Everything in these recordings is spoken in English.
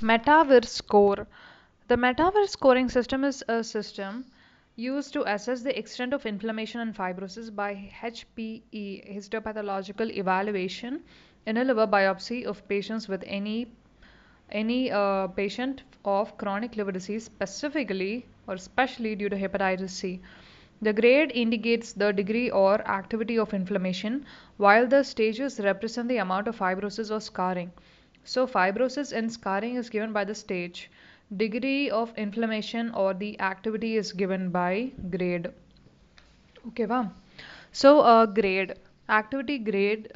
Metavir score. The Metavir scoring system is a system used to assess the extent of inflammation and fibrosis by HPE, histopathological evaluation, in a liver biopsy of patients with any patient of chronic liver disease, specifically or especially due to hepatitis C. The grade indicates the degree or activity of inflammation, while the stages represent the amount of fibrosis or scarring. So, fibrosis and scarring is given by the stage. Degree of inflammation or the activity is given by grade. Okay, wow. So, grade. Activity grade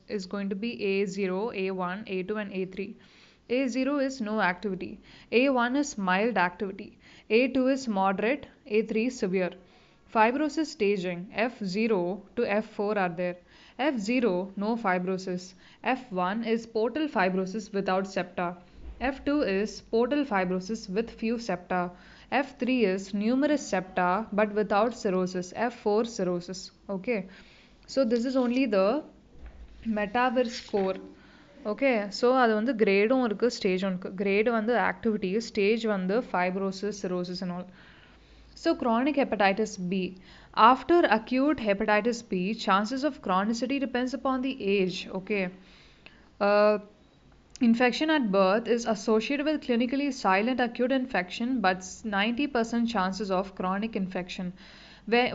is going to be A0, A1, A2, and A3. A0 is no activity. A1 is mild activity. A2 is moderate. A3 severe. Fibrosis staging F0 to F4 are there. F0 no fibrosis. F1 is portal fibrosis without septa. F2 is portal fibrosis with few septa. F3 is numerous septa but without cirrhosis. F4 cirrhosis. Okay. So this is only the Metavir score. Okay so அது வந்து கிரேடும் இருக்குது ஸ்டேஜும் இருக்குது grade வந்து activity stage வந்து fibrosis cirrhosis and all so chronic hepatitis B. After acute hepatitis B, chances of chronicity depends upon the age. Okay. Uh, Infection at birth is associated with clinically silent acute infection, but 90% chances of chronic infection.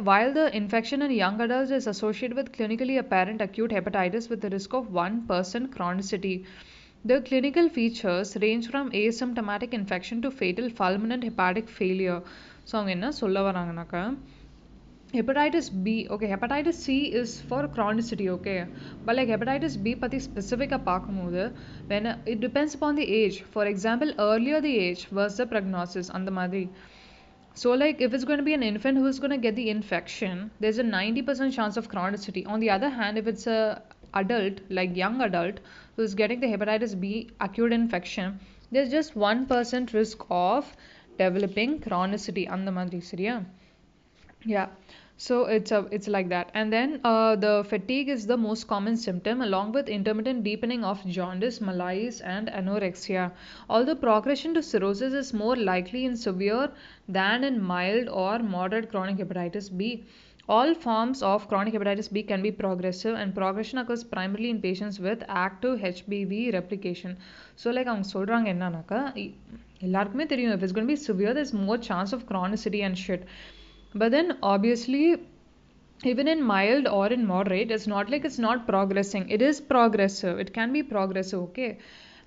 While the infection in young adults is associated with clinically apparent acute hepatitis with a risk of 1% chronicity. The clinical features range from asymptomatic infection to fatal fulminant hepatic failure. So அவங்க என்ன சொல்ல வராங்கனாக்கா hepatitis B, okay, hepatitis C is for chronicity, okay, but like hepatitis B பற்றி ஸ்பெசிஃபிக்காக பார்க்கும்போது when it depends upon the age. For example, earlier the age was the prognosis அந்த மாதிரி. So like if it's going to be an infant who is going to get the infection, there's a 90% chance of chronicity. On the other hand, if it's a adult, like young adult, who is getting the hepatitis B acute infection, there's just 1% risk of developing chronicity. அந்த மாதிரி சரியா? Yeah. So it's like that. And then the fatigue is the most common symptom, along with intermittent deepening of jaundice, malaise, and anorexia. Although progression to cirrhosis is more likely in severe than in mild or moderate chronic hepatitis B. All forms of chronic hepatitis B can be progressive, and progression occurs primarily in patients with active HBV replication. So like அவங்க சொல்றாங்க என்னன்னாக்கா எல்லாருக்குமே தெரியும், if it's going to be severe, there's more chance of chronicity and shit. But then obviously even in mild or in moderate, it's not like it's not progressing. It is progressive. It can be progressive, okay?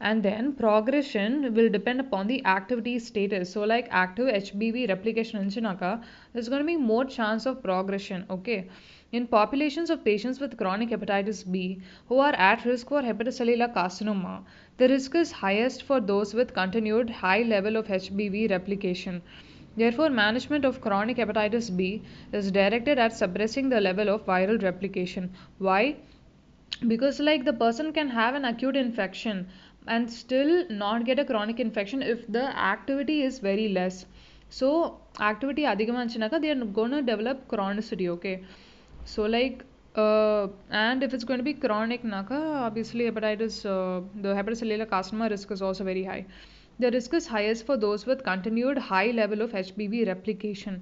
And then progression will depend upon the activity status. So like active HBV replication inchinaka, there's going to be more chance of progression, okay? In populations of patients with chronic hepatitis B who are at risk for hepatocellular carcinoma, the risk is highest for those with continued high level of HBV replication. Therefore, management of chronic hepatitis B is directed at suppressing the level of viral replication. Why? Because like the person can have an acute infection and still not get a chronic infection if the activity is very less. So activity அதிகமா இருந்துச்சுனாக்கா they are going to develop chronicity, okay? So like and if it's going to be chronic naka, obviously hepatitis the hepatocellular carcinoma risk is also very high. The risk is highest for those with continued high level of HBV replication.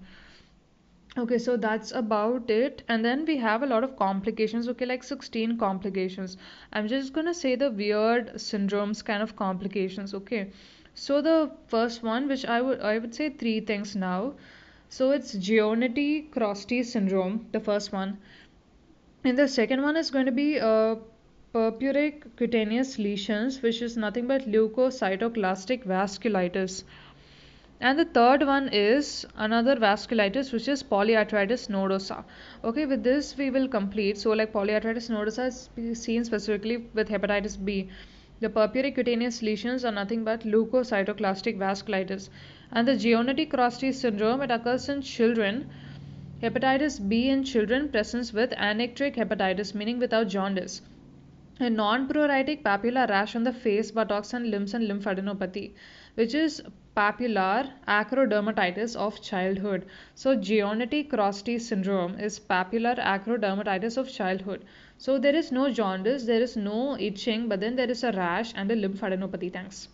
Okay, so that's about it. And then we have a lot of complications, okay, like 16 complications. I'm just going to say the weird syndromes kind of complications, okay? So the first one, which I would say three things now. So it's Giornetti-Crosty syndrome, the first one. And the second one is going to be purpuric cutaneous lesions, which is nothing but leukocytoclastic vasculitis. And the third one is another vasculitis, which is polyarthritis nodosa. Okay, with this we will complete. So like polyarthritis nodosa is seen specifically with hepatitis B. The purpuric cutaneous lesions are nothing but leukocytoclastic vasculitis. And the Giornetti-Crosty syndrome, it occurs in children. Hepatitis B in children presents with anecteric hepatitis, meaning without jaundice. A non-pruritic papular rash on the face, buttocks, and limbs and lymphadenopathy, which is papular acrodermatitis of childhood. So Giornetti-Crosty syndrome is papular acrodermatitis of childhood. So there is no jaundice, there is no itching, but then there is a rash and a lymphadenopathy. Thanks.